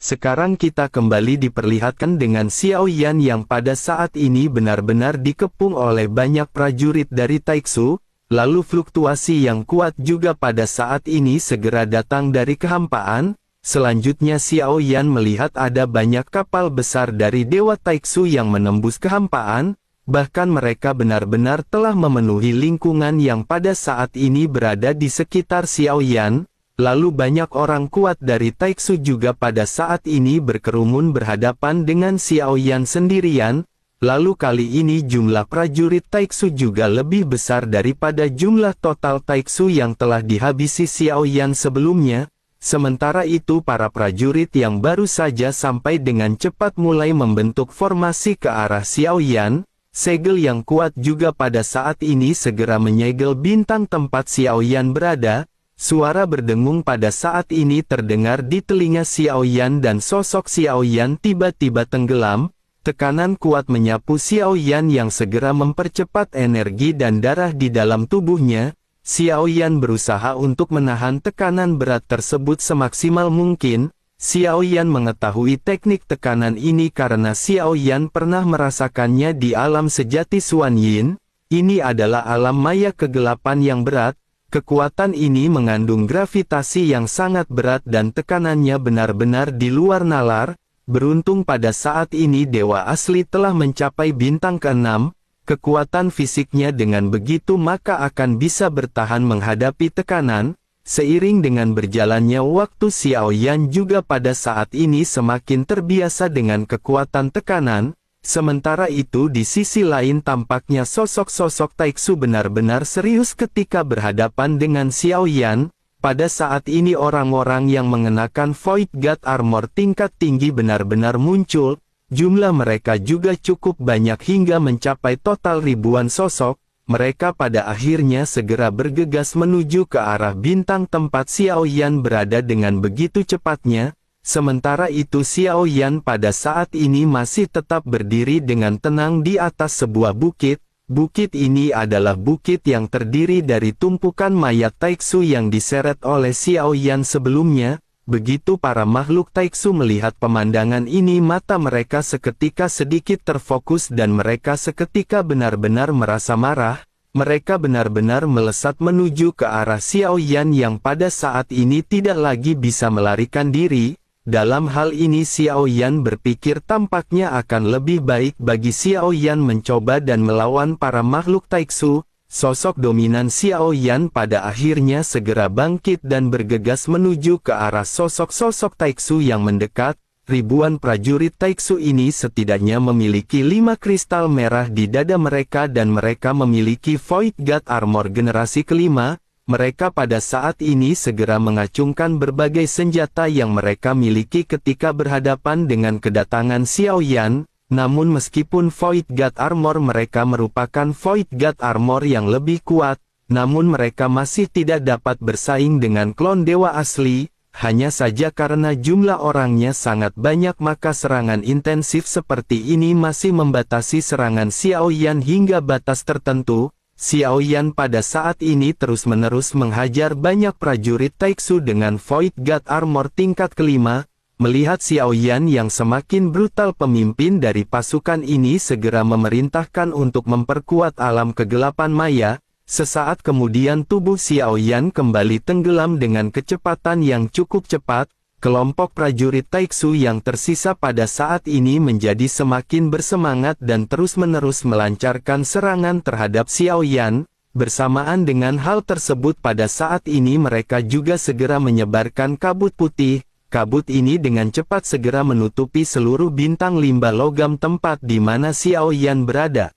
Sekarang kita kembali diperlihatkan dengan Xiao Yan yang pada saat ini benar-benar dikepung oleh banyak prajurit dari Taiksu, lalu fluktuasi yang kuat juga pada saat ini segera datang dari kehampaan. Selanjutnya Xiao Yan melihat ada banyak kapal besar dari Dewa Taiksu yang menembus kehampaan, bahkan mereka benar-benar telah memenuhi lingkungan yang pada saat ini berada di sekitar Xiao Yan. Lalu banyak orang kuat dari Taiksu juga pada saat ini berkerumun berhadapan dengan Xiao Yan sendirian, lalu kali ini jumlah prajurit Taiksu juga lebih besar daripada jumlah total Taiksu yang telah dihabisi Xiao Yan sebelumnya. Sementara itu para prajurit yang baru saja sampai dengan cepat mulai membentuk formasi ke arah Xiao Yan. Segel yang kuat juga pada saat ini segera menyegel bintang tempat Xiao Yan berada. Suara berdengung pada saat ini terdengar di telinga Xiao Yan dan sosok Xiao Yan tiba-tiba tenggelam. Tekanan kuat menyapu Xiao Yan yang segera mempercepat energi dan darah di dalam tubuhnya. Xiao Yan berusaha untuk menahan tekanan berat tersebut semaksimal mungkin. Xiao Yan mengetahui teknik tekanan ini karena Xiao Yan pernah merasakannya di alam sejati Xuan Yin. Ini adalah alam maya kegelapan yang berat. Kekuatan ini mengandung gravitasi yang sangat berat dan tekanannya benar-benar di luar nalar. Beruntung pada saat ini Dewa Asli telah mencapai bintang ke-6. Kekuatan fisiknya dengan begitu maka akan bisa bertahan menghadapi tekanan. Seiring dengan berjalannya waktu Xiao Yan juga pada saat ini semakin terbiasa dengan kekuatan tekanan. Sementara itu di sisi lain tampaknya sosok-sosok Taiksu benar-benar serius ketika berhadapan dengan Xiao Yan. Pada saat ini orang-orang yang mengenakan Void God Armor tingkat tinggi benar-benar muncul. Jumlah mereka juga cukup banyak hingga mencapai total ribuan sosok. Mereka pada akhirnya segera bergegas menuju ke arah bintang tempat Xiao Yan berada dengan begitu cepatnya. Sementara itu Xiao Yan pada saat ini masih tetap berdiri dengan tenang di atas sebuah bukit. Bukit ini adalah bukit yang terdiri dari tumpukan mayat Taiksu yang diseret oleh Xiao Yan sebelumnya. Begitu para makhluk Taiksu melihat pemandangan ini mata mereka seketika sedikit terfokus dan mereka seketika benar-benar merasa marah. Mereka benar-benar melesat menuju ke arah Xiao Yan yang pada saat ini tidak lagi bisa melarikan diri. Dalam hal ini Xiao Yan berpikir tampaknya akan lebih baik bagi Xiao Yan mencoba dan melawan para makhluk Taiksu. Sosok dominan Xiao Yan pada akhirnya segera bangkit dan bergegas menuju ke arah sosok-sosok Taiksu yang mendekat. Ribuan prajurit Taiksu ini setidaknya memiliki 5 kristal merah di dada mereka dan mereka memiliki Void God Armor generasi kelima. Mereka pada saat ini segera mengacungkan berbagai senjata yang mereka miliki ketika berhadapan dengan kedatangan Xiao Yan. Namun meskipun Void God Armor mereka merupakan Void God Armor yang lebih kuat, namun mereka masih tidak dapat bersaing dengan klon Dewa Asli. Hanya saja karena jumlah orangnya sangat banyak maka serangan intensif seperti ini masih membatasi serangan Xiao Yan hingga batas tertentu. Xiao Yan pada saat ini terus-menerus menghajar banyak prajurit Taiksu dengan Void God Armor tingkat kelima. Melihat Xiao Yan yang semakin brutal, pemimpin dari pasukan ini segera memerintahkan untuk memperkuat alam kegelapan maya. Sesaat kemudian tubuh Xiao Yan kembali tenggelam dengan kecepatan yang cukup cepat. Kelompok prajurit Taiksu yang tersisa pada saat ini menjadi semakin bersemangat dan terus-menerus melancarkan serangan terhadap Xiao Yan. Bersamaan dengan hal tersebut pada saat ini mereka juga segera menyebarkan kabut putih. Kabut ini dengan cepat segera menutupi seluruh bintang limbah logam tempat di mana Xiao Yan berada.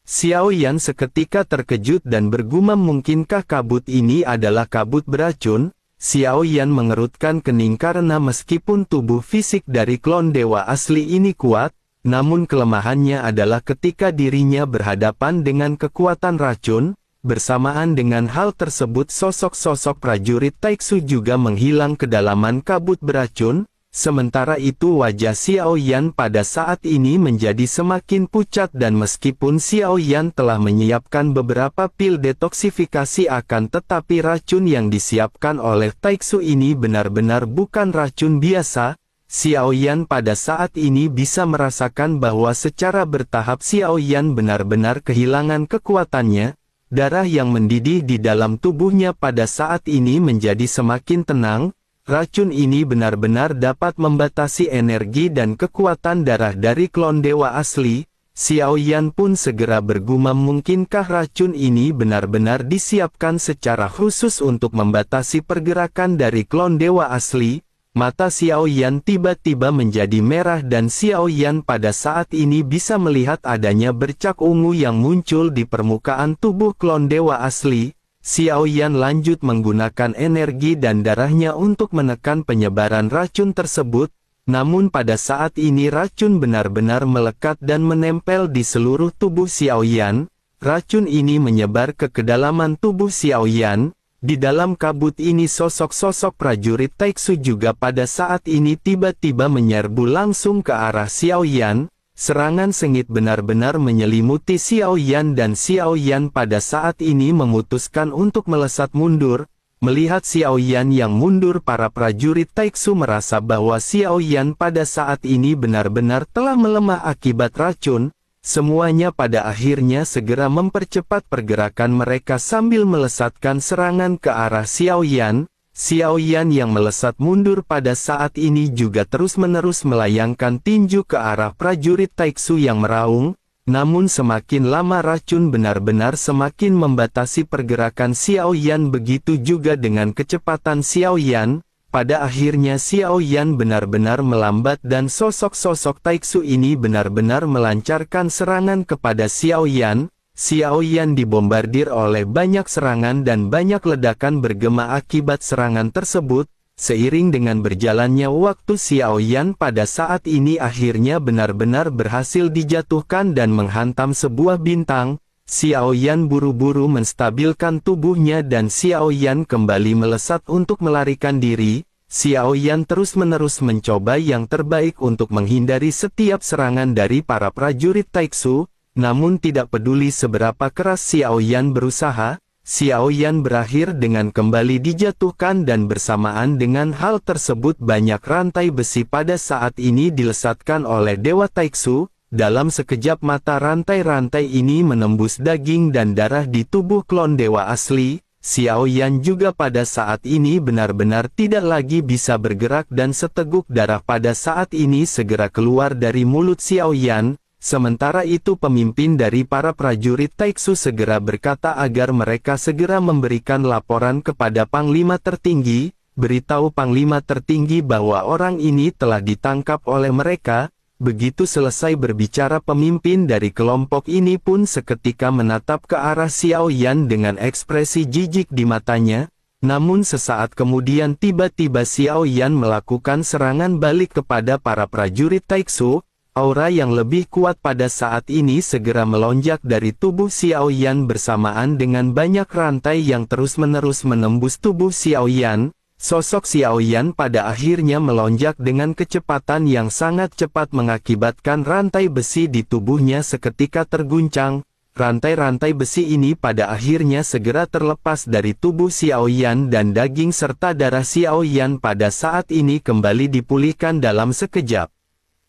Xiao Yan seketika terkejut dan bergumam, mungkinkah kabut ini adalah kabut beracun? Xiao Yan mengerutkan kening karena meskipun tubuh fisik dari klon Dewa Asli ini kuat, namun kelemahannya adalah ketika dirinya berhadapan dengan kekuatan racun. Bersamaan dengan hal tersebut sosok-sosok prajurit Taiksu juga menghilang ke dalaman kabut beracun. Sementara itu wajah Xiao Yan pada saat ini menjadi semakin pucat dan meskipun Xiao Yan telah menyiapkan beberapa pil detoksifikasi akan tetapi racun yang disiapkan oleh Taiksu ini benar-benar bukan racun biasa. Xiao Yan pada saat ini bisa merasakan bahwa secara bertahap Xiao Yan benar-benar kehilangan kekuatannya. Darah yang mendidih di dalam tubuhnya pada saat ini menjadi semakin tenang. Racun ini benar-benar dapat membatasi energi dan kekuatan darah dari klon dewa asli. Xiao Yan pun segera bergumam, mungkinkah racun ini benar-benar disiapkan secara khusus untuk membatasi pergerakan dari klon dewa asli? Mata Xiao Yan tiba-tiba menjadi merah dan Xiao Yan pada saat ini bisa melihat adanya bercak ungu yang muncul di permukaan tubuh klon dewa asli. Xiao Yan lanjut menggunakan energi dan darahnya untuk menekan penyebaran racun tersebut. Namun pada saat ini racun benar-benar melekat dan menempel di seluruh tubuh Xiao Yan. Racun ini menyebar ke kedalaman tubuh Xiao Yan. Di dalam kabut ini sosok-sosok prajurit Taiksu juga pada saat ini tiba-tiba menyerbu langsung ke arah Xiao Yan. Serangan sengit benar-benar menyelimuti Xiao Yan dan Xiao Yan pada saat ini memutuskan untuk melesat mundur. Melihat Xiao Yan yang mundur, para prajurit Taiksu merasa bahwa Xiao Yan pada saat ini benar-benar telah melemah akibat racun. Semuanya pada akhirnya segera mempercepat pergerakan mereka sambil melesatkan serangan ke arah Xiao Yan. Xiao Yan yang melesat mundur pada saat ini juga terus-menerus melayangkan tinju ke arah prajurit Taiksu yang meraung. Namun semakin lama racun benar-benar semakin membatasi pergerakan Xiao Yan, begitu juga dengan kecepatan Xiao Yan. Pada akhirnya Xiao Yan benar-benar melambat dan sosok-sosok Taiksu ini benar-benar melancarkan serangan kepada Xiao Yan. Xiao Yan dibombardir oleh banyak serangan dan banyak ledakan bergema akibat serangan tersebut. Seiring dengan berjalannya waktu, Xiao Yan pada saat ini akhirnya benar-benar berhasil dijatuhkan dan menghantam sebuah bintang. Xiao Yan buru-buru menstabilkan tubuhnya dan Xiao Yan kembali melesat untuk melarikan diri. Xiao Yan terus-menerus mencoba yang terbaik untuk menghindari setiap serangan dari para prajurit Taiksu. Namun tidak peduli seberapa keras Xiao Yan berusaha, Xiao Yan berakhir dengan kembali dijatuhkan dan bersamaan dengan hal tersebut banyak rantai besi pada saat ini dilesatkan oleh Dewa Taiksu. Dalam sekejap mata rantai-rantai ini menembus daging dan darah di tubuh klon dewa asli. Xiao Yan juga pada saat ini benar-benar tidak lagi bisa bergerak dan seteguk darah pada saat ini segera keluar dari mulut Xiao Yan. Sementara itu pemimpin dari para prajurit Taiksu segera berkata agar mereka segera memberikan laporan kepada Panglima tertinggi. Beritahu Panglima tertinggi bahwa orang ini telah ditangkap oleh mereka. Begitu selesai berbicara, pemimpin dari kelompok ini pun seketika menatap ke arah Xiao Yan dengan ekspresi jijik di matanya. Namun sesaat kemudian tiba-tiba Xiao Yan melakukan serangan balik kepada para prajurit Taiksu. Aura yang lebih kuat pada saat ini segera melonjak dari tubuh Xiao Yan bersamaan dengan banyak rantai yang terus-menerus menembus tubuh Xiao Yan. Sosok Xiao Yan pada akhirnya melonjak dengan kecepatan yang sangat cepat mengakibatkan rantai besi di tubuhnya seketika terguncang. Rantai-rantai besi ini pada akhirnya segera terlepas dari tubuh Xiao Yan dan daging serta darah Xiao Yan pada saat ini kembali dipulihkan dalam sekejap.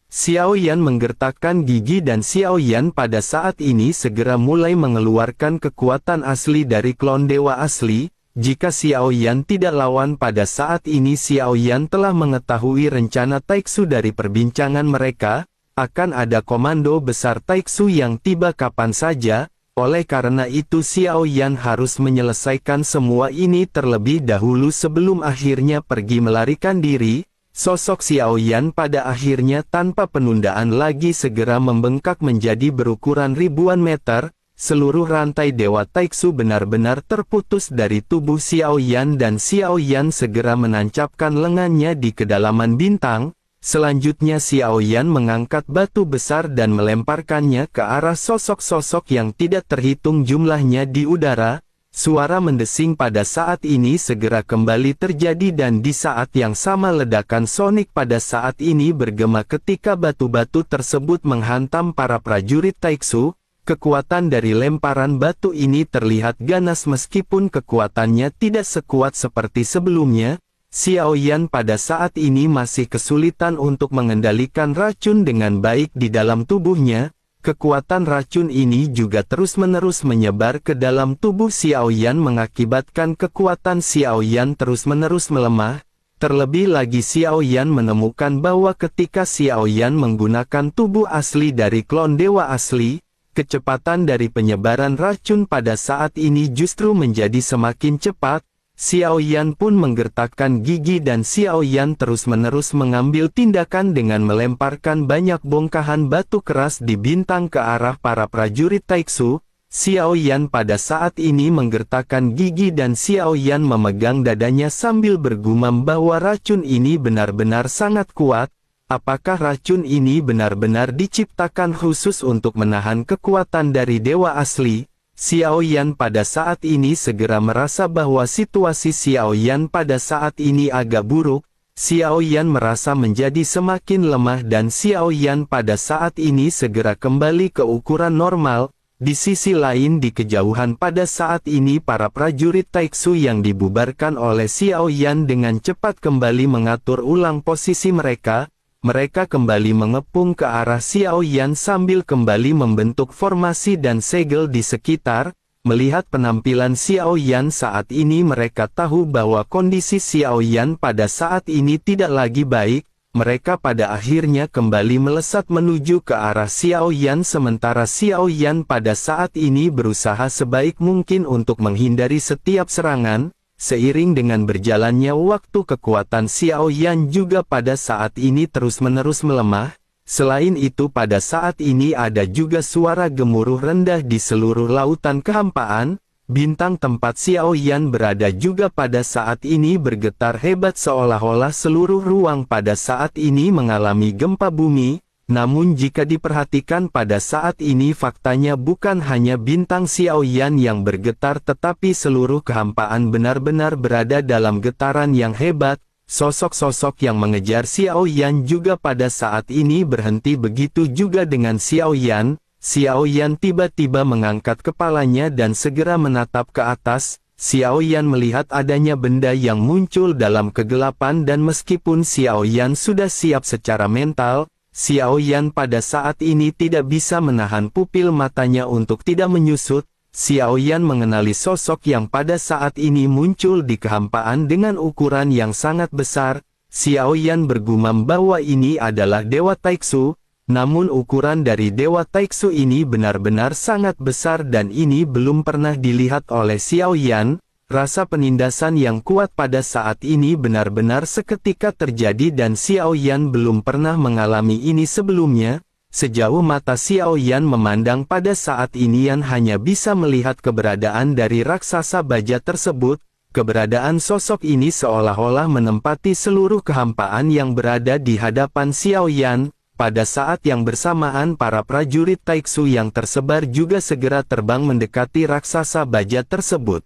Xiao Yan menggertakkan gigi dan Xiao Yan pada saat ini segera mulai mengeluarkan kekuatan asli dari klon dewa asli. Jika Xiao Yan tidak lawan pada saat ini, Xiao Yan telah mengetahui rencana Taiksu dari perbincangan mereka. Akan ada komando besar Taiksu yang tiba kapan saja. Oleh karena itu Xiao Yan harus menyelesaikan semua ini terlebih dahulu sebelum akhirnya pergi melarikan diri. Sosok Xiao Yan pada akhirnya tanpa penundaan lagi segera membengkak menjadi berukuran ribuan meter. Seluruh rantai Dewa Taiksu benar-benar terputus dari tubuh Xiao Yan dan Xiao Yan segera menancapkan lengannya di kedalaman bintang. Selanjutnya Xiao Yan mengangkat batu besar dan melemparkannya ke arah sosok-sosok yang tidak terhitung jumlahnya di udara. Suara mendesing pada saat ini segera kembali terjadi dan di saat yang sama ledakan sonik pada saat ini bergema ketika batu-batu tersebut menghantam para prajurit Taiksu. Kekuatan dari lemparan batu ini terlihat ganas meskipun kekuatannya tidak sekuat seperti sebelumnya. Xiao Yan pada saat ini masih kesulitan untuk mengendalikan racun dengan baik di dalam tubuhnya. Kekuatan racun ini juga terus-menerus menyebar ke dalam tubuh Xiao Yan mengakibatkan kekuatan Xiao Yan terus-menerus melemah. Terlebih lagi Xiao Yan menemukan bahwa ketika Xiao Yan menggunakan tubuh asli dari klon dewa asli, kecepatan dari penyebaran racun pada saat ini justru menjadi semakin cepat. Xiao Yan pun menggertakkan gigi dan Xiao Yan terus-menerus mengambil tindakan dengan melemparkan banyak bongkahan batu keras di bintang ke arah para prajurit Taiksu. Xiao Yan pada saat ini menggertakkan gigi dan Xiao Yan memegang dadanya sambil bergumam bahwa racun ini benar-benar sangat kuat. Apakah racun ini benar-benar diciptakan khusus untuk menahan kekuatan dari dewa asli? Xiao Yan pada saat ini segera merasa bahwa situasi Xiao Yan pada saat ini agak buruk. Xiao Yan merasa menjadi semakin lemah dan Xiao Yan pada saat ini segera kembali ke ukuran normal. Di sisi lain di kejauhan pada saat ini para prajurit Taiksu yang dibubarkan oleh Xiao Yan dengan cepat kembali mengatur ulang posisi mereka. Mereka kembali mengepung ke arah Xiao Yan sambil kembali membentuk formasi dan segel di sekitar. Melihat penampilan Xiao Yan saat ini mereka tahu bahwa kondisi Xiao Yan pada saat ini tidak lagi baik. Mereka pada akhirnya kembali melesat menuju ke arah Xiao Yan sementara Xiao Yan pada saat ini berusaha sebaik mungkin untuk menghindari setiap serangan. Seiring dengan berjalannya waktu kekuatan Xiao Yan juga pada saat ini terus-menerus melemah. Selain itu pada saat ini ada juga suara gemuruh rendah di seluruh lautan kehampaan. Bintang tempat Xiao Yan berada juga pada saat ini bergetar hebat seolah-olah seluruh ruang pada saat ini mengalami gempa bumi. Namun jika diperhatikan pada saat ini faktanya bukan hanya bintang Xiao Yan yang bergetar tetapi seluruh kehampaan benar-benar berada dalam getaran yang hebat. Sosok-sosok yang mengejar Xiao Yan juga pada saat ini berhenti begitu juga dengan Xiao Yan. Xiao Yan tiba-tiba mengangkat kepalanya dan segera menatap ke atas. Xiao Yan melihat adanya benda yang muncul dalam kegelapan dan meskipun Xiao Yan sudah siap secara mental, Xiao Yan pada saat ini tidak bisa menahan pupil matanya untuk tidak menyusut. Xiao Yan mengenali sosok yang pada saat ini muncul di kehampaan dengan ukuran yang sangat besar. Xiao Yan bergumam bahwa ini adalah Dewa Taiksu, namun ukuran dari Dewa Taiksu ini benar-benar sangat besar dan ini belum pernah dilihat oleh Xiao Yan. Rasa penindasan yang kuat pada saat ini benar-benar seketika terjadi dan Xiao Yan belum pernah mengalami ini sebelumnya. Sejauh mata Xiao Yan memandang pada saat ini Yan hanya bisa melihat keberadaan dari raksasa baja tersebut. Keberadaan sosok ini seolah-olah menempati seluruh kehampaan yang berada di hadapan Xiao Yan. Pada saat yang bersamaan para prajurit Taiksu yang tersebar juga segera terbang mendekati raksasa baja tersebut.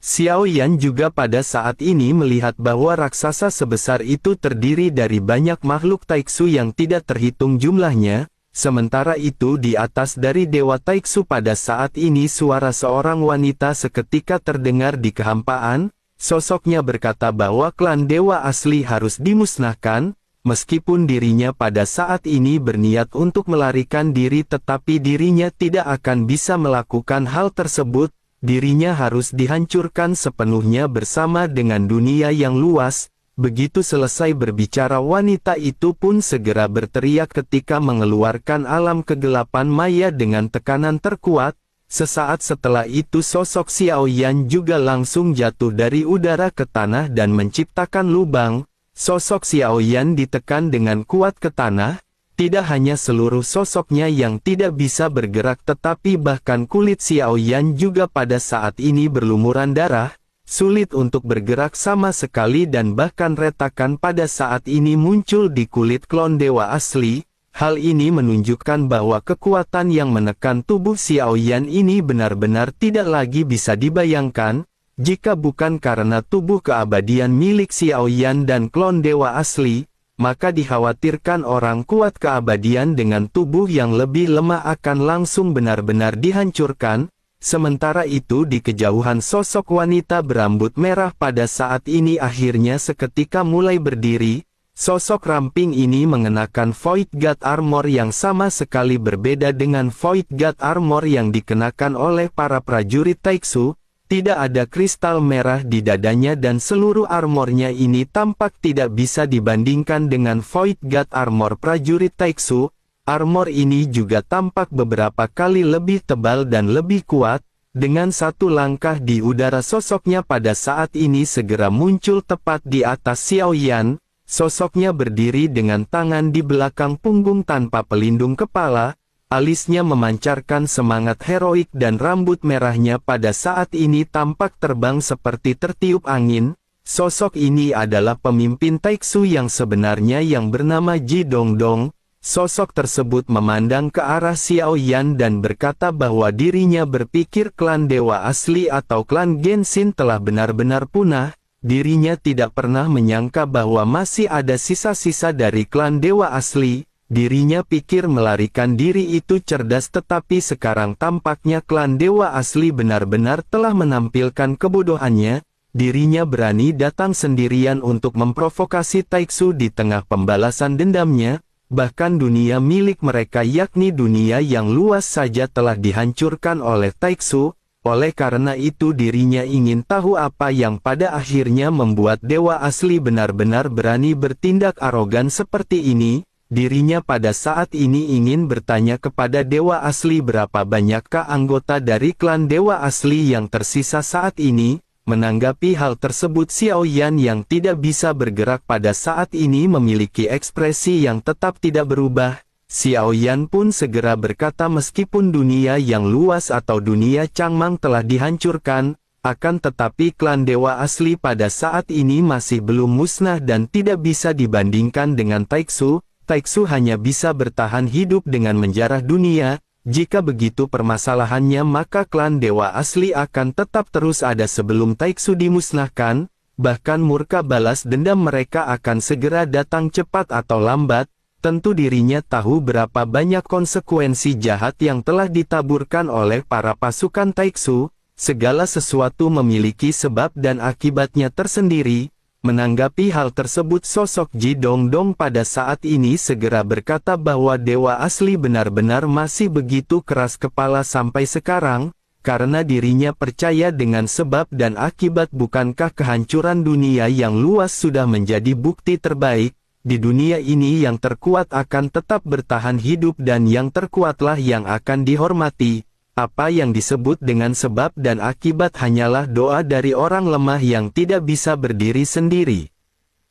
Xiao Yan juga pada saat ini melihat bahwa raksasa sebesar itu terdiri dari banyak makhluk Taiksu yang tidak terhitung jumlahnya. Sementara itu di atas dari Dewa Taiksu pada saat ini suara seorang wanita seketika terdengar di kehampaan. Sosoknya berkata bahwa klan Dewa asli harus dimusnahkan. Meskipun dirinya pada saat ini berniat untuk melarikan diri tetapi dirinya tidak akan bisa melakukan hal tersebut. Dirinya harus dihancurkan sepenuhnya bersama dengan dunia yang luas. Begitu selesai berbicara wanita itu pun segera berteriak ketika mengeluarkan alam kegelapan maya dengan tekanan terkuat. Sesaat setelah itu sosok Xiao Yan juga langsung jatuh dari udara ke tanah dan menciptakan lubang. Sosok Xiao Yan ditekan dengan kuat ke tanah. Tidak hanya seluruh sosoknya yang tidak bisa bergerak tetapi bahkan kulit Xiao Yan juga pada saat ini berlumuran darah, sulit untuk bergerak sama sekali dan bahkan retakan pada saat ini muncul di kulit klon dewa asli. Hal ini menunjukkan bahwa kekuatan yang menekan tubuh Xiao Yan ini benar-benar tidak lagi bisa dibayangkan. Jika bukan karena tubuh keabadian milik Xiao Yan dan klon dewa asli, maka dikhawatirkan orang kuat keabadian dengan tubuh yang lebih lemah akan langsung benar-benar dihancurkan. Sementara itu di kejauhan sosok wanita berambut merah pada saat ini akhirnya seketika mulai berdiri. Sosok ramping ini mengenakan Void God Armor yang sama sekali berbeda dengan Void God Armor yang dikenakan oleh para prajurit Taiksu. Tidak ada kristal merah di dadanya dan seluruh armornya ini tampak tidak bisa dibandingkan dengan Void God Armor prajurit Taiksu. Armor ini juga tampak beberapa kali lebih tebal dan lebih kuat. Dengan satu langkah di udara sosoknya pada saat ini segera muncul tepat di atas Xiao Yan. Sosoknya berdiri dengan tangan di belakang punggung tanpa pelindung kepala, alisnya memancarkan semangat heroik dan rambut merahnya pada saat ini tampak terbang seperti tertiup angin. Sosok ini adalah pemimpin Taiksu yang sebenarnya yang bernama Ji Dongdong. Sosok tersebut memandang ke arah Xiao Yan dan berkata bahwa dirinya berpikir klan dewa asli atau klan Genshin telah benar-benar punah. Dirinya tidak pernah menyangka bahwa masih ada sisa-sisa dari klan dewa asli. Dirinya pikir melarikan diri itu cerdas, tetapi sekarang tampaknya klan dewa asli benar-benar telah menampilkan kebodohannya. Dirinya berani datang sendirian untuk memprovokasi Taiksu di tengah pembalasan dendamnya. Bahkan dunia milik mereka yakni dunia yang luas saja telah dihancurkan oleh Taiksu. Oleh karena itu dirinya ingin tahu apa yang pada akhirnya membuat dewa asli benar-benar berani bertindak arogan seperti ini. Dirinya pada saat ini ingin bertanya kepada dewa asli berapa banyakkah anggota dari klan dewa asli yang tersisa saat ini. Menanggapi hal tersebut Xiao Yan yang tidak bisa bergerak pada saat ini memiliki ekspresi yang tetap tidak berubah. Xiao Yan pun segera berkata meskipun dunia yang luas atau dunia Changmang telah dihancurkan, akan tetapi klan dewa asli pada saat ini masih belum musnah dan tidak bisa dibandingkan dengan Taiksu. Taiksu hanya bisa bertahan hidup dengan menjarah dunia. Jika begitu permasalahannya maka klan dewa asli akan tetap terus ada sebelum Taiksu dimusnahkan. Bahkan murka balas dendam mereka akan segera datang cepat atau lambat. Tentu dirinya tahu berapa banyak konsekuensi jahat yang telah ditaburkan oleh para pasukan Taiksu. Segala sesuatu memiliki sebab dan akibatnya tersendiri. Menanggapi hal tersebut sosok Ji Dongdong pada saat ini segera berkata bahwa dewa asli benar-benar masih begitu keras kepala sampai sekarang. Karena dirinya percaya dengan sebab dan akibat. Bukankah kehancuran dunia yang luas sudah menjadi bukti terbaik? Di dunia ini yang terkuat akan tetap bertahan hidup dan yang terkuatlah yang akan dihormati. Apa yang disebut dengan sebab dan akibat hanyalah doa dari orang lemah yang tidak bisa berdiri sendiri.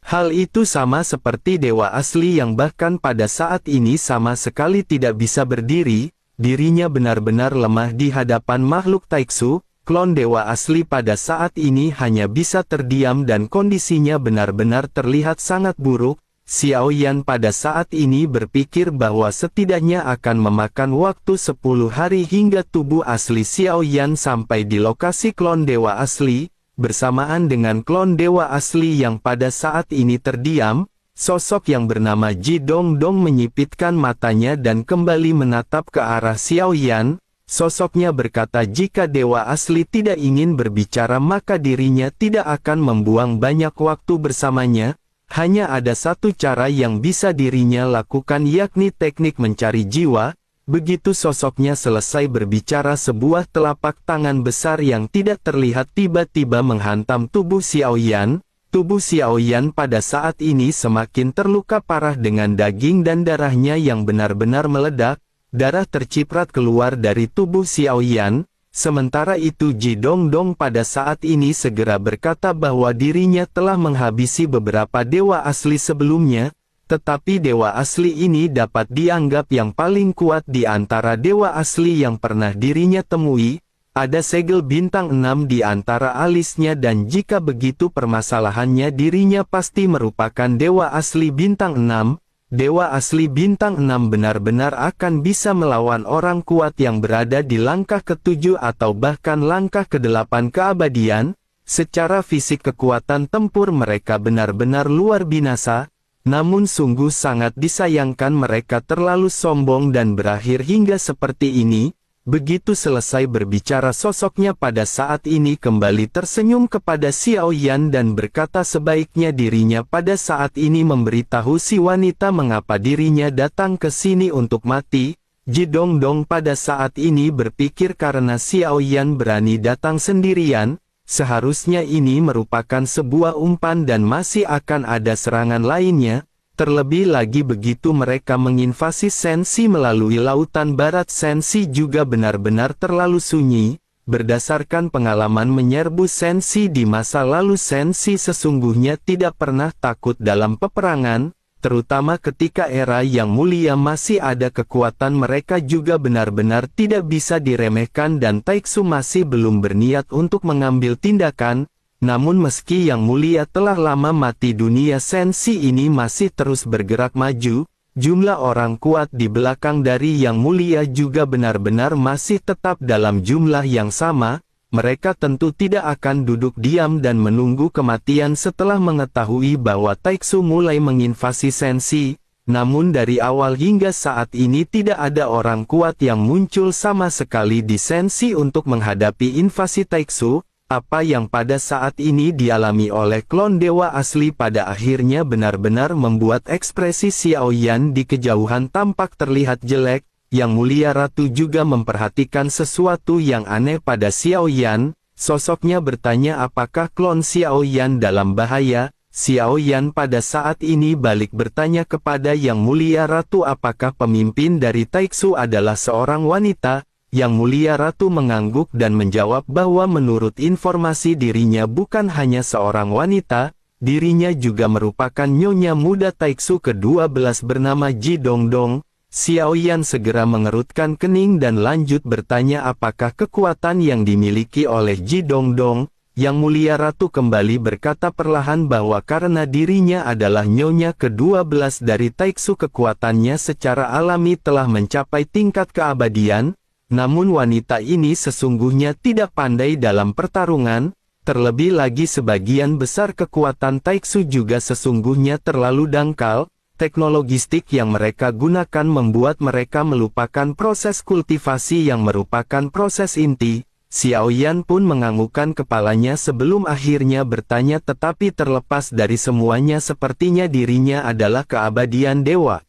Hal itu sama seperti dewa asli yang bahkan pada saat ini sama sekali tidak bisa berdiri. Dirinya benar-benar lemah di hadapan makhluk Taiksu. Klon dewa asli pada saat ini hanya bisa terdiam dan kondisinya benar-benar terlihat sangat buruk. Xiao Yan pada saat ini berpikir bahwa setidaknya akan memakan waktu 10 hari hingga tubuh asli Xiao Yan sampai di lokasi klon dewa asli. Bersamaan dengan klon dewa asli yang pada saat ini terdiam, sosok yang bernama Ji Dongdong menyipitkan matanya dan kembali menatap ke arah Xiao Yan. Sosoknya berkata jika dewa asli tidak ingin berbicara maka dirinya tidak akan membuang banyak waktu bersamanya. Hanya ada satu cara yang bisa dirinya lakukan yakni teknik mencari jiwa. Begitu sosoknya selesai berbicara sebuah telapak tangan besar yang tidak terlihat tiba-tiba menghantam tubuh Xiao Yan. Tubuh Xiao Yan pada saat ini semakin terluka parah dengan daging dan darahnya yang benar-benar meledak. Darah terciprat keluar dari tubuh Xiao Yan. Sementara itu Ji Dongdong pada saat ini segera berkata bahwa dirinya telah menghabisi beberapa dewa asli sebelumnya, tetapi dewa asli ini dapat dianggap yang paling kuat di antara dewa asli yang pernah dirinya temui. Ada segel bintang 6 di antara alisnya dan jika begitu permasalahannya dirinya pasti merupakan dewa asli bintang 6. Dewa asli bintang 6 benar-benar akan bisa melawan orang kuat yang berada di langkah ke-7 atau bahkan langkah ke-8 keabadian. Secara fisik kekuatan tempur mereka benar-benar luar binasa, namun sungguh sangat disayangkan mereka terlalu sombong dan berakhir hingga seperti ini. Begitu selesai berbicara, sosoknya pada saat ini kembali tersenyum kepada Xiao Yan dan berkata sebaiknya dirinya pada saat ini memberitahu si wanita mengapa dirinya datang ke sini untuk mati. Ji Dongdong pada saat ini berpikir karena Xiao Yan berani datang sendirian, seharusnya ini merupakan sebuah umpan dan masih akan ada serangan lainnya. Terlebih lagi begitu mereka menginvasi Sensi melalui lautan barat, Sensi juga benar-benar terlalu sunyi. Berdasarkan pengalaman menyerbu Sensi di masa lalu, Sensi sesungguhnya tidak pernah takut dalam peperangan, terutama ketika era yang mulia masih ada. Kekuatan mereka juga benar-benar tidak bisa diremehkan dan Taiksu masih belum berniat untuk mengambil tindakan. Namun meski Yang Mulia telah lama mati dunia, Sensi ini masih terus bergerak maju. Jumlah orang kuat di belakang dari Yang Mulia juga benar-benar masih tetap dalam jumlah yang sama. Mereka tentu tidak akan duduk diam dan menunggu kematian setelah mengetahui bahwa Taiksu mulai menginvasi Sensi. Namun dari awal hingga saat ini tidak ada orang kuat yang muncul sama sekali di Sensi untuk menghadapi invasi Taiksu. Apa yang pada saat ini dialami oleh klon dewa asli pada akhirnya benar-benar membuat ekspresi Xiao Yan di kejauhan tampak terlihat jelek. Yang Mulia Ratu juga memperhatikan sesuatu yang aneh pada Xiao Yan. Sosoknya bertanya apakah klon Xiao Yan dalam bahaya. Xiao Yan pada saat ini balik bertanya kepada Yang Mulia Ratu apakah pemimpin dari Taiksu adalah seorang wanita. Yang Mulia Ratu mengangguk dan menjawab bahwa menurut informasi dirinya bukan hanya seorang wanita, dirinya juga merupakan nyonya muda Taiksu ke-12 bernama Ji Dongdong. Xiao Yan segera mengerutkan kening dan lanjut bertanya apakah kekuatan yang dimiliki oleh Ji Dongdong. Yang Mulia Ratu kembali berkata perlahan bahwa karena dirinya adalah nyonya ke-12 dari Taiksu, kekuatannya secara alami telah mencapai tingkat keabadian. Namun wanita ini sesungguhnya tidak pandai dalam pertarungan, terlebih lagi sebagian besar kekuatan Taiksu juga sesungguhnya terlalu dangkal. Teknologistik yang mereka gunakan membuat mereka melupakan proses kultivasi yang merupakan proses inti. Xiao Yan pun menganggukkan kepalanya sebelum akhirnya bertanya, tetapi terlepas dari semuanya sepertinya dirinya adalah keabadian dewa.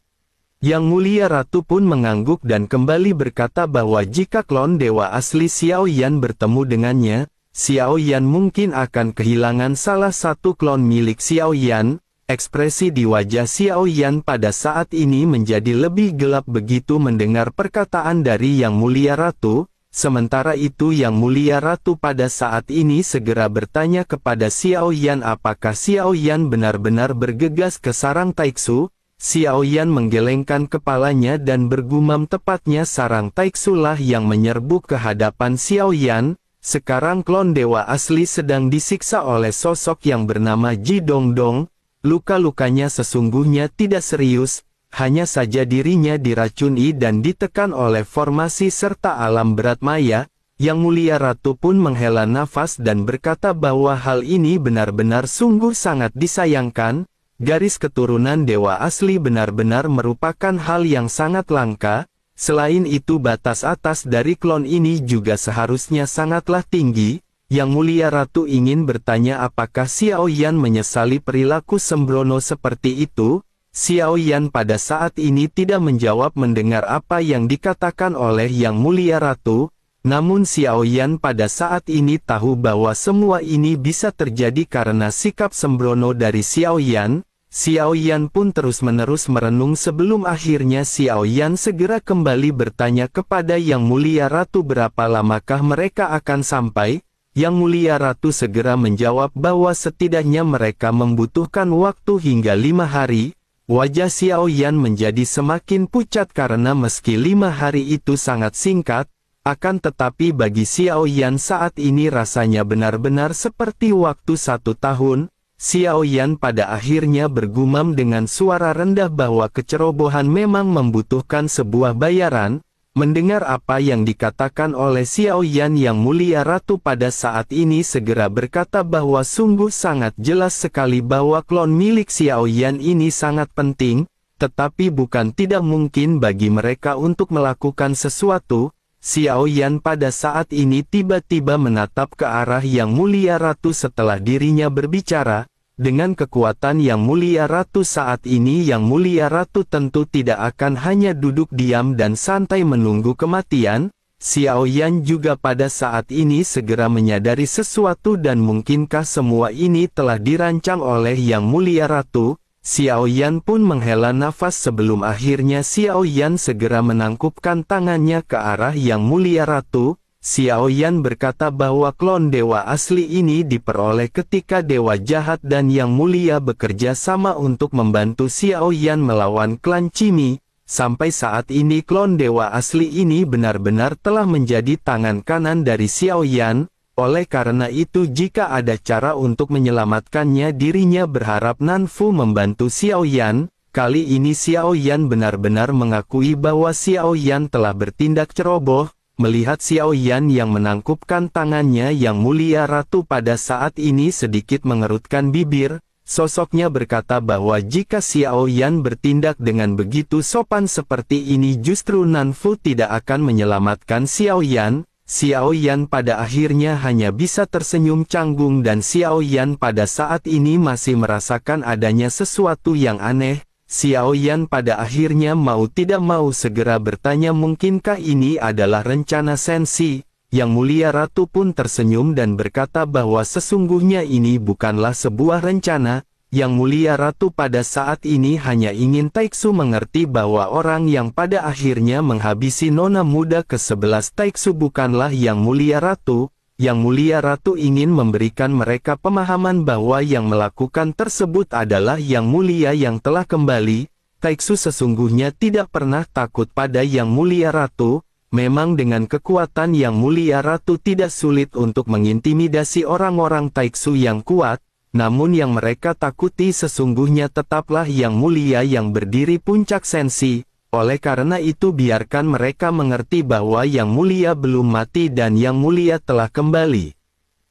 Yang Mulia Ratu pun mengangguk dan kembali berkata bahwa jika klon dewa asli Xiao Yan bertemu dengannya, Xiao Yan mungkin akan kehilangan salah satu klon milik Xiao Yan. Ekspresi di wajah Xiao Yan pada saat ini menjadi lebih gelap begitu mendengar perkataan dari Yang Mulia Ratu. Sementara itu Yang Mulia Ratu pada saat ini segera bertanya kepada Xiao Yan apakah Xiao Yan benar-benar bergegas ke sarang Taiksu. Xiao Yan menggelengkan kepalanya dan bergumam tepatnya sarang Taiksu lah yang menyerbu ke hadapan Xiao Yan. Sekarang klon dewa asli sedang disiksa oleh sosok yang bernama Ji Dongdong. Luka-lukanya sesungguhnya tidak serius, hanya saja dirinya diracuni dan ditekan oleh formasi serta alam berat maya. Yang Mulia Ratu pun menghela nafas dan berkata bahwa hal ini benar-benar sungguh sangat disayangkan. Garis keturunan dewa asli benar-benar merupakan hal yang sangat langka. Selain itu batas atas dari klon ini juga seharusnya sangatlah tinggi. Yang Mulia Ratu ingin bertanya apakah Xiao Yan menyesali perilaku sembrono seperti itu. Xiao Yan pada saat ini tidak menjawab mendengar apa yang dikatakan oleh Yang Mulia Ratu. Namun Xiao Yan pada saat ini tahu bahwa semua ini bisa terjadi karena sikap sembrono dari Xiao Yan. Xiao Yan pun terus-menerus merenung sebelum akhirnya Xiao Yan segera kembali bertanya kepada Yang Mulia Ratu berapa lamakah mereka akan sampai. Yang Mulia Ratu segera menjawab bahwa setidaknya mereka membutuhkan waktu hingga 5 hari. Wajah Xiao Yan menjadi semakin pucat karena meski 5 hari itu sangat singkat, akan tetapi bagi Xiao Yan saat ini rasanya benar-benar seperti waktu 1 tahun. Xiao Yan pada akhirnya bergumam dengan suara rendah bahwa kecerobohan memang membutuhkan sebuah bayaran. Mendengar apa yang dikatakan oleh Xiao Yan, Yang Mulia Ratu pada saat ini segera berkata bahwa sungguh sangat jelas sekali bahwa klon milik Xiao Yan ini sangat penting, tetapi bukan tidak mungkin bagi mereka untuk melakukan sesuatu. Xiao Yan pada saat ini tiba-tiba menatap ke arah Yang Mulia Ratu setelah dirinya berbicara. Dengan kekuatan Yang Mulia Ratu saat ini, Yang Mulia Ratu tentu tidak akan hanya duduk diam dan santai menunggu kematian. Xiao Yan juga pada saat ini segera menyadari sesuatu, dan mungkinkah semua ini telah dirancang oleh Yang Mulia Ratu. Xiao Yan pun menghela nafas sebelum akhirnya Xiao Yan segera menangkupkan tangannya ke arah Yang Mulia Ratu. Xiao Yan berkata bahwa klon dewa asli ini diperoleh ketika dewa jahat dan Yang Mulia bekerja sama untuk membantu Xiao Yan melawan klan Cimi. Sampai saat ini klon dewa asli ini benar-benar telah menjadi tangan kanan dari Xiao Yan. Oleh karena itu, jika ada cara untuk menyelamatkannya, dirinya berharap Nanfu membantu Xiao Yan. Kali ini Xiao Yan benar-benar mengakui bahwa Xiao Yan telah bertindak ceroboh. Melihat Xiao Yan yang menangkupkan tangannya, Yang Mulia Ratu pada saat ini sedikit mengerutkan bibir. Sosoknya berkata bahwa jika Xiao Yan bertindak dengan begitu sopan seperti ini, justru Nanfu tidak akan menyelamatkan Xiao Yan. Xiao Yan pada akhirnya hanya bisa tersenyum canggung, dan Xiao Yan pada saat ini masih merasakan adanya sesuatu yang aneh. Xiao Yan pada akhirnya mau tidak mau segera bertanya, mungkinkah ini adalah rencana Sensi? Yang Mulia Ratu pun tersenyum dan berkata bahwa sesungguhnya ini bukanlah sebuah rencana. Yang Mulia Ratu pada saat ini hanya ingin Taiksu mengerti bahwa orang yang pada akhirnya menghabisi nona muda ke-11 Taiksu bukanlah Yang Mulia Ratu. Yang Mulia Ratu ingin memberikan mereka pemahaman bahwa yang melakukan tersebut adalah Yang Mulia yang telah kembali. Taiksu sesungguhnya tidak pernah takut pada Yang Mulia Ratu. Memang dengan kekuatan Yang Mulia Ratu tidak sulit untuk mengintimidasi orang-orang Taiksu yang kuat. Namun yang mereka takuti sesungguhnya tetaplah Yang Mulia yang berdiri puncak Sensi. Oleh karena itu biarkan mereka mengerti bahwa Yang Mulia belum mati dan Yang Mulia telah kembali.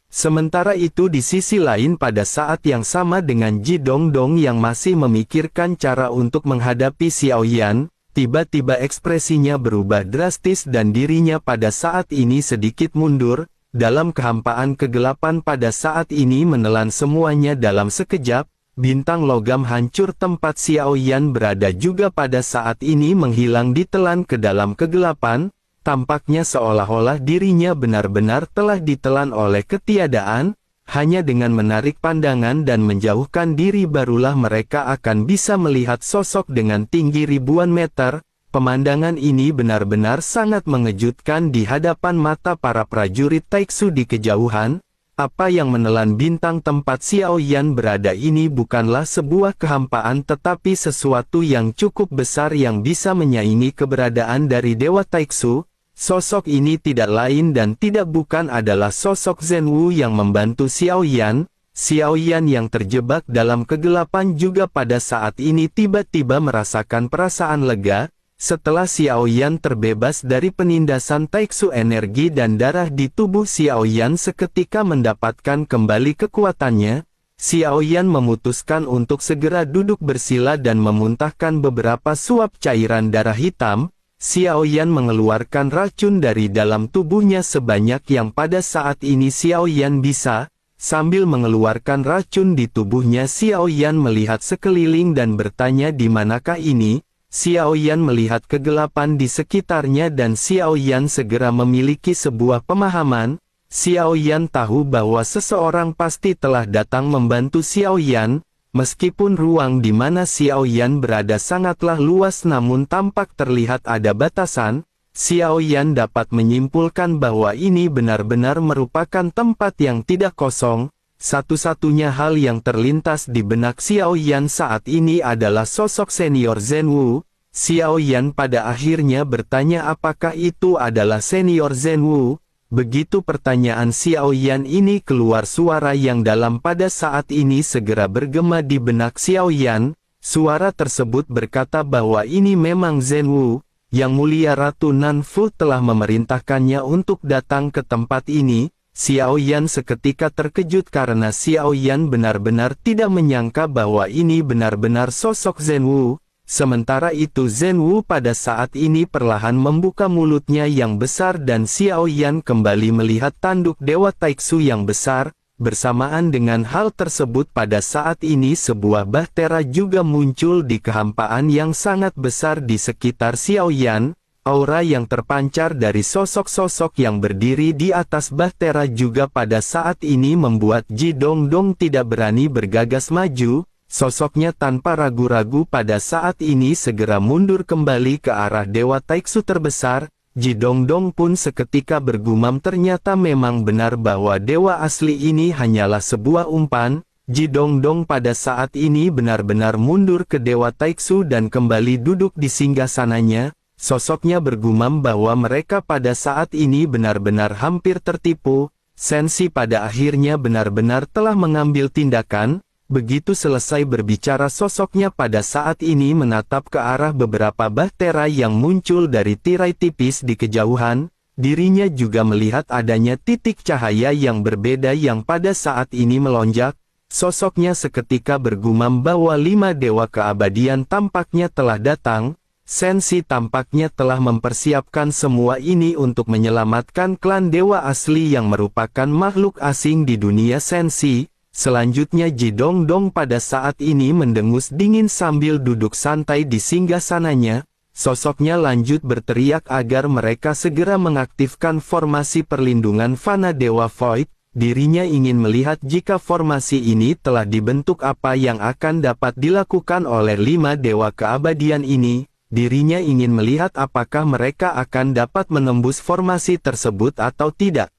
Sementara itu di sisi lain, pada saat yang sama dengan Ji Dongdong yang masih memikirkan cara untuk menghadapi Xiao Yan, tiba-tiba ekspresinya berubah drastis dan dirinya pada saat ini sedikit mundur. Dalam kehampaan kegelapan pada saat ini menelan semuanya dalam sekejap. Bintang logam hancur tempat Xiao Yan berada juga pada saat ini menghilang ditelan ke dalam kegelapan. Tampaknya seolah-olah dirinya benar-benar telah ditelan oleh ketiadaan. Hanya dengan menarik pandangan dan menjauhkan diri barulah mereka akan bisa melihat sosok dengan tinggi ribuan meter. Pemandangan ini benar-benar sangat mengejutkan di hadapan mata para prajurit Taiksu di kejauhan. Apa yang menelan bintang tempat Xiao Yan berada ini bukanlah sebuah kehampaan, tetapi sesuatu yang cukup besar yang bisa menyaingi keberadaan dari Dewa Taiksu. Sosok ini tidak lain dan tidak bukan adalah sosok Zhenwu yang membantu Xiao Yan. Xiao Yan yang terjebak dalam kegelapan juga pada saat ini tiba-tiba merasakan perasaan lega. Setelah Xiao Yan terbebas dari penindasan Taiksu, energi dan darah di tubuh Xiao Yan seketika mendapatkan kembali kekuatannya. Xiao Yan memutuskan untuk segera duduk bersila dan memuntahkan beberapa suap cairan darah hitam. Xiao Yan mengeluarkan racun dari dalam tubuhnya sebanyak yang pada saat ini Xiao Yan bisa. Sambil mengeluarkan racun di tubuhnya, Xiao Yan melihat sekeliling dan bertanya, di manakah ini? Xiao Yan melihat kegelapan di sekitarnya dan Xiao Yan segera memiliki sebuah pemahaman. Xiao Yan tahu bahwa seseorang pasti telah datang membantu Xiao Yan. Meskipun ruang di mana Xiao Yan berada sangatlah luas namun tampak terlihat ada batasan, Xiao Yan dapat menyimpulkan bahwa ini benar-benar merupakan tempat yang tidak kosong. Satu-satunya hal yang terlintas di benak Xiao Yan saat ini adalah sosok senior Zhenwu. Xiao Yan pada akhirnya bertanya apakah itu adalah senior Zhenwu. Begitu pertanyaan Xiao Yan ini keluar, suara yang dalam pada saat ini segera bergema di benak Xiao Yan. Suara tersebut berkata bahwa ini memang Zhenwu. Yang Mulia Ratu Nanfu telah memerintahkannya untuk datang ke tempat ini. Xiao Yan seketika terkejut karena Xiao Yan benar-benar tidak menyangka bahwa ini benar-benar sosok Zhenwu. Sementara itu Zhen Wu pada saat ini perlahan membuka mulutnya yang besar dan Xiao Yan kembali melihat tanduk Dewa Taiksu yang besar. Bersamaan dengan hal tersebut pada saat ini sebuah bahtera juga muncul di kehampaan yang sangat besar di sekitar Xiao Yan. Aura yang terpancar dari sosok-sosok yang berdiri di atas bahtera juga pada saat ini membuat Ji Dongdong tidak berani bergegas maju. Sosoknya tanpa ragu-ragu pada saat ini segera mundur kembali ke arah Dewa Taiksu terbesar. Ji Dongdong pun seketika bergumam ternyata memang benar bahwa dewa asli ini hanyalah sebuah umpan. Ji Dongdong pada saat ini benar-benar mundur ke Dewa Taiksu dan kembali duduk di singgasananya. Sosoknya bergumam bahwa mereka pada saat ini benar-benar hampir tertipu. Sensi pada akhirnya benar-benar telah mengambil tindakan. Begitu selesai berbicara sosoknya pada saat ini menatap ke arah beberapa bahtera yang muncul dari tirai tipis di kejauhan. Dirinya juga melihat adanya titik cahaya yang berbeda yang pada saat ini melonjak. Sosoknya seketika bergumam bahwa 5 dewa keabadian tampaknya telah datang. Sensi tampaknya telah mempersiapkan semua ini untuk menyelamatkan klan dewa asli yang merupakan makhluk asing di dunia Sensi. Selanjutnya Ji Dongdong pada saat ini mendengus dingin sambil duduk santai di singgasananya. Sosoknya lanjut berteriak agar mereka segera mengaktifkan formasi perlindungan Fana Dewa Void. Dirinya ingin melihat jika formasi ini telah dibentuk apa yang akan dapat dilakukan oleh 5 dewa keabadian ini. Dirinya ingin melihat apakah mereka akan dapat menembus formasi tersebut atau tidak.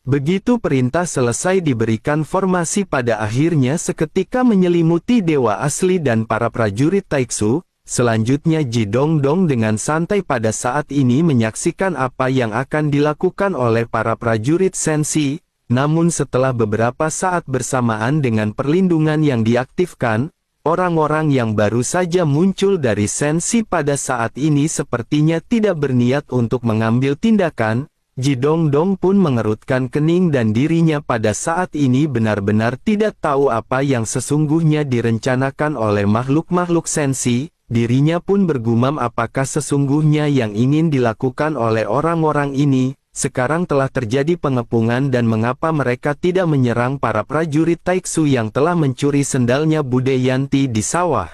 Begitu perintah selesai diberikan, formasi pada akhirnya seketika menyelimuti dewa asli dan para prajurit Taiksu. Selanjutnya Ji Dongdong dengan santai pada saat ini menyaksikan apa yang akan dilakukan oleh para prajurit Sensi. Namun setelah beberapa saat bersamaan dengan perlindungan yang diaktifkan, orang-orang yang baru saja muncul dari Sensi pada saat ini sepertinya tidak berniat untuk mengambil tindakan. Ji Dongdong pun mengerutkan kening dan dirinya pada saat ini benar-benar tidak tahu apa yang sesungguhnya direncanakan oleh makhluk-makhluk Sensi. Dirinya pun bergumam apakah sesungguhnya yang ingin dilakukan oleh orang-orang ini. Sekarang telah terjadi pengepungan dan mengapa mereka tidak menyerang para prajurit Taiksu yang telah mencuri sendalnya Budeyanti di sawah.